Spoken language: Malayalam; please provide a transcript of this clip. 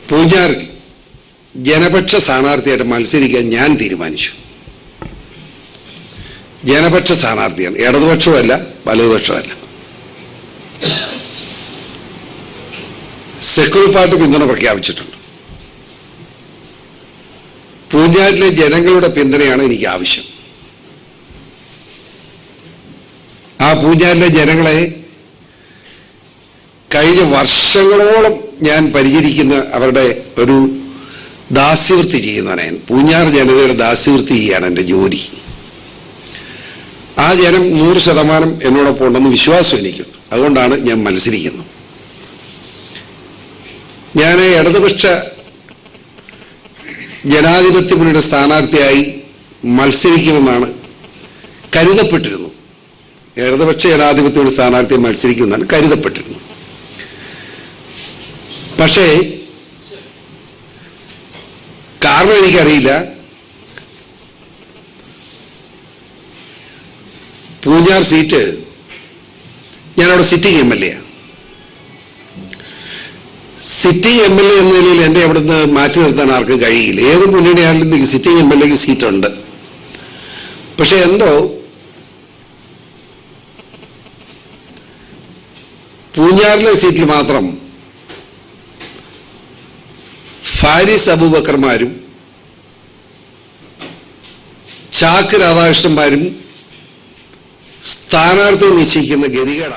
പൂഞ്ഞാർ ജനപക്ഷ സ്ഥാനാർത്ഥിയായിട്ട് മത്സരിക്കാൻ ഞാൻ തീരുമാനിച്ചു. ജനപക്ഷ സ്ഥാനാർത്ഥിയാണ്, ഇടതുപക്ഷമല്ല വലതുപക്ഷമല്ല. സെക്യുലർ പാർട്ടി പിന്തുണ പ്രഖ്യാപിച്ചിട്ടുണ്ട്. പൂഞ്ഞാറിലെ ജനങ്ങളുടെ പിന്തുണയാണ് എനിക്ക് ആവശ്യം. ആ പൂഞ്ഞാറിലെ ജനങ്ങളെ കഴിഞ്ഞ വർഷങ്ങളോളം ഞാൻ പരിചരിക്കുന്ന അവരുടെ ഒരു ദാസ്യവൃത്തി ചെയ്യുന്നവനാണ്. പൂഞ്ഞാർ ജനതയുടെ ദാസ്യവൃത്തി ചെയ്യാണ് എൻ്റെ ജോലി. ആ ജനം 100% എന്നോടൊപ്പം ഉണ്ടെന്ന് വിശ്വാസം എനിക്കുണ്ട്. അതുകൊണ്ടാണ് ഞാൻ മത്സരിക്കുന്നത്. ഞാൻ ഇടതുപക്ഷ ജനാധിപത്യ മുന്നണിയുടെ സ്ഥാനാർത്ഥിയായി മത്സരിക്കുമെന്നാണ് കരുതപ്പെട്ടിരുന്നു. ഇടതുപക്ഷ ജനാധിപത്യ മുന്നണി സ്ഥാനാർത്ഥിയെ മത്സരിക്കുമെന്നാണ് കരുതപ്പെട്ടിരുന്നു. പക്ഷേ കാരണം എനിക്കറിയില്ല. പൂഞ്ഞാർ സീറ്റ് ഞാനവിടെ സിറ്റിംഗ് MLA ആണ്. സിറ്റിംഗ് MLA എന്ന നിലയിൽ എന്നെ അവിടുന്ന് മാറ്റി നിർത്താൻ ആർക്കും കഴിയില്ല. ഏത് മുന്നണിയാണെങ്കിലും സിറ്റിംഗ് MLAക്ക് സീറ്റുണ്ട്. പക്ഷെ എന്തോ പൂഞ്ഞാറിലെ സീറ്റിൽ മാത്രം ഫാരിസ് അബൂബക്കർമാരും ചാക്ക് രാധാകൃഷ്ണന്മാരും സ്ഥാനാർത്ഥി നിശ്ചയിക്കുന്ന ഗതികേടാണ്.